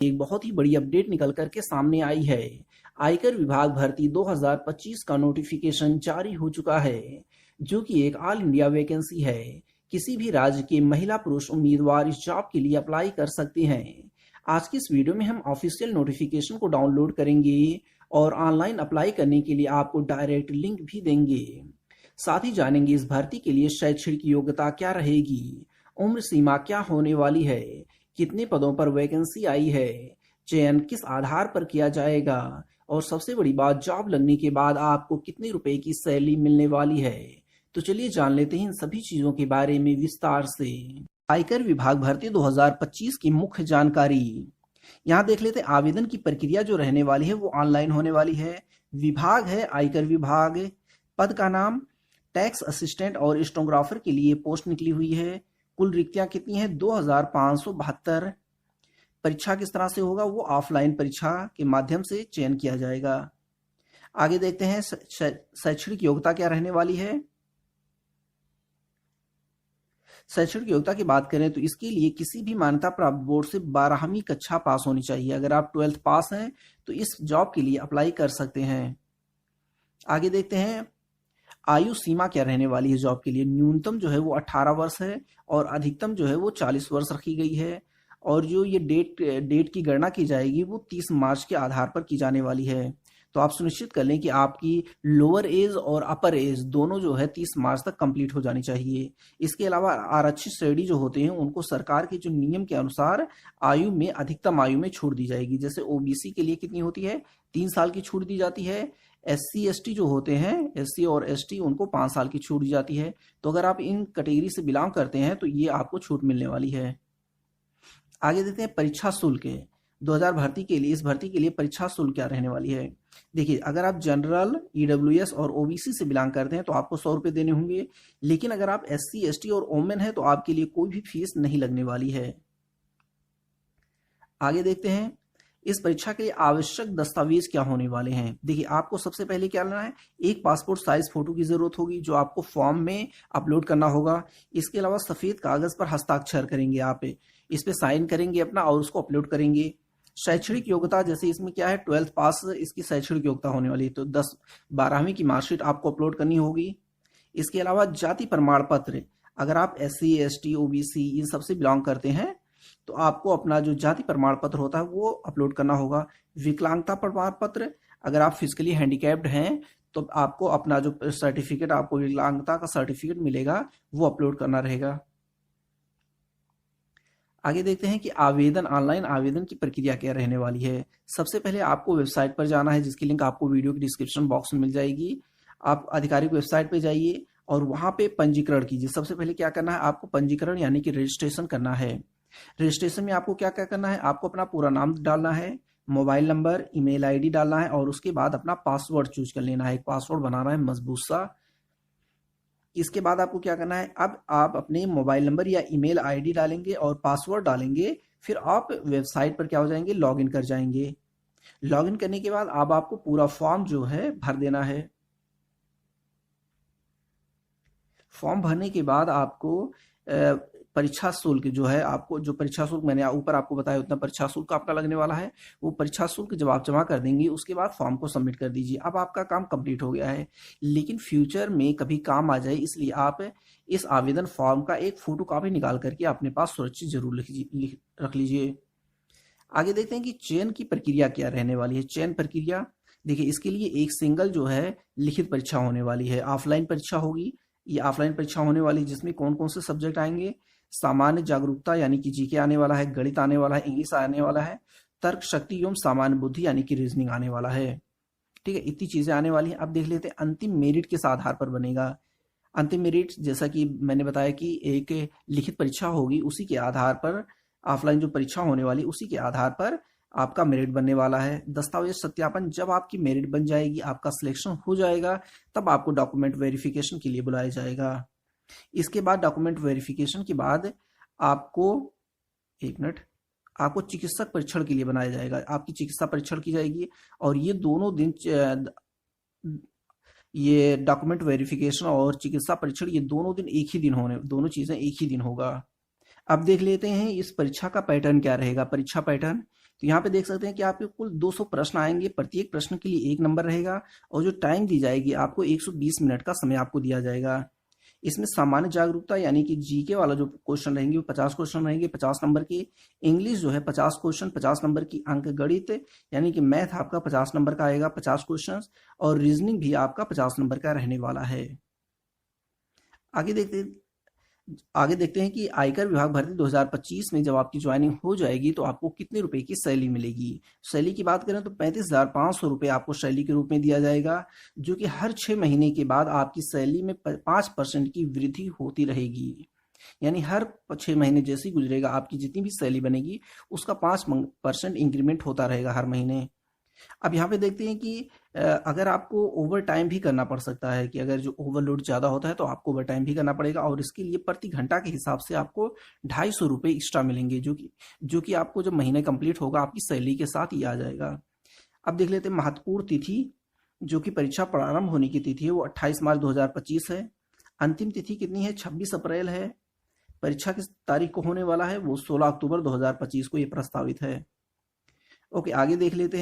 एक बहुत ही बड़ी अपडेट निकल कर के सामने आई है। आयकर विभाग भर्ती 2025 का नोटिफिकेशन जारी हो चुका है, जो कि एक ऑल इंडिया वैकेंसी है। किसी भी राज्य के महिला पुरुष उम्मीदवार इस जॉब के लिए अप्लाई कर सकते हैं। आज की इस वीडियो में हम ऑफिशियल नोटिफिकेशन को डाउनलोड करेंगे और ऑनलाइन अप्लाई करने के लिए आपको डायरेक्ट लिंक भी देंगे। साथ ही जानेंगे इस भर्ती के लिए शैक्षणिक योग्यता क्या रहेगी, उम्र सीमा क्या होने वाली है, कितने पदों पर वैकेंसी आई है, चयन किस आधार पर किया जाएगा और सबसे बड़ी बात, जॉब लगने के बाद आपको कितने रुपए की सैलरी मिलने वाली है। तो चलिए जान लेते हैं इन सभी चीजों के बारे में विस्तार से। आयकर विभाग भर्ती 2025 की मुख्य जानकारी यहाँ देख लेते हैं। आवेदन की प्रक्रिया जो रहने वाली है वो ऑनलाइन होने वाली है। विभाग है आयकर विभाग। पद का नाम टैक्स असिस्टेंट और स्टेनोग्राफर के लिए पोस्ट निकली हुई है। कुल रिक्तियां कितनी है? 2572। परीक्षा किस तरह से होगा? वो ऑफलाइन परीक्षा के माध्यम से चयन किया जाएगा। आगे देखते हैं शैक्षणिक योग्यता क्या रहने वाली है। शैक्षणिक योग्यता की बात करें तो इसके लिए किसी भी मान्यता प्राप्त बोर्ड से 12वीं कक्षा पास होनी चाहिए। अगर आप 12th पास हैं तो इस जॉब के लिए अप्लाई कर सकते हैं। आगे देखते हैं आयु सीमा क्या रहने वाली है जॉब के लिए। न्यूनतम जो है वो 18 वर्ष है और अधिकतम जो है वो 40 वर्ष रखी गई है। और जो ये डेट की गणना की जाएगी वो 30 मार्च के आधार पर की जाने वाली है। तो आप सुनिश्चित कर लें कि आपकी लोअर एज और अपर एज दोनों जो है 30 मार्च तक कंप्लीट हो जानी चाहिए। इसके अलावा आरक्षित श्रेणी जो होते हैं उनको सरकार के जो नियम के अनुसार आयु में अधिकतम आयु में छूट दी जाएगी। जैसे ओबीसी के लिए कितनी होती है? 3 साल की छूट दी जाती है। SC ST जो होते हैं, SC और ST, उनको 5 साल की छूट दी जाती है। तो अगर आप इन कैटेगरी से बिलोंग करते हैं तो ये आपको छूट मिलने वाली है। आगे देखते हैं परीक्षा शुल्क 2000 भर्ती के लिए। इस भर्ती के लिए परीक्षा शुल्क क्या रहने वाली है? देखिए, अगर आप जनरल, EWS और OBC से बिलोंग करते हैं तो आपको 100 रुपये देने होंगे। लेकिन अगर आप SC ST और ओमेन है तो आपके लिए कोई भी फीस नहीं लगने वाली है। आगे देखते हैं इस परीक्षा के लिए आवश्यक दस्तावेज क्या होने वाले हैं। देखिए, आपको सबसे पहले क्या लेना है, एक पासपोर्ट साइज फोटो की जरूरत होगी जो आपको फॉर्म में अपलोड करना होगा। इसके अलावा सफेद कागज पर हस्ताक्षर करेंगे, आप इस पे साइन करेंगे अपना और उसको अपलोड करेंगे। शैक्षणिक योग्यता, जैसे इसमें क्या है 12th पास इसकी शैक्षणिक योग्यता होने वाली है, तो 12वीं की मार्कशीट आपको अपलोड करनी होगी। इसके अलावा जाति प्रमाण पत्र, अगर आप SC ST OBC इन सबसे बिलोंग करते हैं तो आपको अपना जो जाति प्रमाण पत्र होता है वो अपलोड करना होगा। विकलांगता प्रमाण पत्र, अगर आप फिजिकली हैंडीकैप्ड हैं तो आपको अपना जो सर्टिफिकेट, आपको विकलांगता का सर्टिफिकेट मिलेगा वो अपलोड करना रहेगा। आगे देखते हैं कि आवेदन, ऑनलाइन आवेदन की प्रक्रिया क्या रहने वाली है। सबसे पहले आपको वेबसाइट पर जाना है जिसकी लिंक आपको वीडियो की डिस्क्रिप्शन बॉक्स में मिल जाएगी। आप आधिकारिक वेबसाइट पे जाइए और वहां पे पंजीकरण कीजिए। सबसे पहले क्या करना है, आपको पंजीकरण यानी कि रजिस्ट्रेशन करना है। रजिस्ट्रेशन में आपको क्या क्या करना है, आपको अपना पूरा नाम डालना है, मोबाइल नंबर, ईमेल ID डालना है और उसके बाद अपना पासवर्ड चूज कर लेना है। एक पासवर्ड बनाना है मजबूत सा। इसके बाद आपको क्या करना है, अब आप अपने मोबाइल नंबर या ईमेल ID डालेंगे और पासवर्ड डालेंगे। फिर आप वेबसाइट पर क्या हो जाएंगे, लॉगिन कर जाएंगे। लॉगिन करने के बाद अब आपको पूरा फॉर्म जो है भर देना है। फॉर्म भरने के बाद आपको परीक्षा शुल्क जो है, आपको जो परीक्षा शुल्क मैंने ऊपर आपको बताया उतना परीक्षा शुल्क आपका लगने वाला है। वो परीक्षा शुल्क जब आप जमा कर देंगे उसके बाद फॉर्म को सबमिट कर दीजिए। अब आपका काम कंप्लीट हो गया है। लेकिन फ्यूचर में कभी काम आ जाए इसलिए आप इस आवेदन फॉर्म का एक फोटो कॉपी निकाल करके अपने पास सुरक्षित जरूर रख लीजिए। आगे देखते हैं कि चयन की प्रक्रिया क्या रहने वाली है। चयन प्रक्रिया, देखिए, इसके लिए एक सिंगल जो है लिखित परीक्षा होने वाली है। ऑफलाइन परीक्षा होगी। ये ऑफलाइन परीक्षा होने वाली जिसमें कौन कौन से सब्जेक्ट आएंगे, सामान्य जागरूकता यानी कि GK आने वाला है, गणित आने वाला है, इंग्लिश आने वाला है, तर्क शक्ति एवं सामान्य बुद्धि यानी कि रीजनिंग आने वाला है। ठीक है, इतनी चीजें आने वाली हैं। अब देख लेते हैं अंतिम मेरिट किस आधार पर बनेगा। अंतिम मेरिट, जैसा कि मैंने बताया कि एक लिखित परीक्षा होगी, उसी के आधार पर ऑफलाइन जो परीक्षा होने वाली उसी के आधार पर आपका मेरिट बनने वाला है। दस्तावेज सत्यापन, जब आपकी मेरिट बन जाएगी, आपका सिलेक्शन हो जाएगा, तब आपको डॉक्यूमेंट वेरिफिकेशन के लिए बुलाया जाएगा। इसके बाद डॉक्यूमेंट वेरिफिकेशन के बाद आपको, एक मिनट, आपको चिकित्सक परीक्षण के लिए बनाया जाएगा। आपकी चिकित्सा परीक्षण की जाएगी और ये दोनों दिन, ये डॉक्यूमेंट वेरिफिकेशन और चिकित्सा परीक्षण, ये दोनों दिन एक ही दिन होने, दोनों चीजें एक ही दिन होगा। अब देख लेते हैं इस परीक्षा का पैटर्न क्या रहेगा। परीक्षा पैटर्न, तो यहाँ पे देख सकते हैं कि आपके कुल 200 प्रश्न आएंगे, प्रत्येक प्रश्न के लिए 1 नंबर रहेगा और जो टाइम दी जाएगी आपको 120 मिनट का समय आपको दिया जाएगा। इसमें सामान्य जागरूकता यानी कि जीके वाला जो क्वेश्चन रहेंगे वो 50 क्वेश्चन रहेंगे 50 नंबर के। इंग्लिश जो है 50 क्वेश्चन 50 नंबर की। अंक गणित यानी कि मैथ आपका 50 नंबर का आएगा 50 क्वेश्चन, और रीजनिंग भी आपका 50 नंबर का रहने वाला है। आगे देखते हैं कि आयकर विभाग भर्ती 2025 में जब आपकी ज्वाइनिंग हो जाएगी तो आपको कितने रुपए की सैलरी मिलेगी। सैलरी की बात करें तो 35,500 रुपये आपको सैलरी के रूप में दिया जाएगा, जो कि हर 6 महीने के बाद आपकी सैलरी में 5% की वृद्धि होती रहेगी। यानी हर 6 महीने जैसे ही गुजरेगा आपकी जितनी भी सैलरी बनेगी उसका 5% इंक्रीमेंट होता रहेगा हर महीने। अब यहाँ पे देखते हैं कि अगर आपको ओवर टाइम भी करना पड़ सकता है, कि अगर जो ओवरलोड ज़्यादा होता है तो आपको ओवर टाइम भी करना पड़ेगा, और इसके लिए प्रति घंटा के हिसाब से आपको 250 रुपये एक्स्ट्रा मिलेंगे, जो कि आपको जब महीने कंप्लीट होगा आपकी सैलरी के साथ ही आ जाएगा। अब देख लेते हैं महत्वपूर्ण तिथि। जो कि परीक्षा प्रारंभ होने की तिथि है वो 28 मार्च 2025 है। अंतिम तिथि कितनी है? 26 अप्रैल है। परीक्षा किस तारीख को होने वाला है? वो 16 अक्टूबर 2025 को ये प्रस्तावित है। ओके, आगे देख लेते हैं।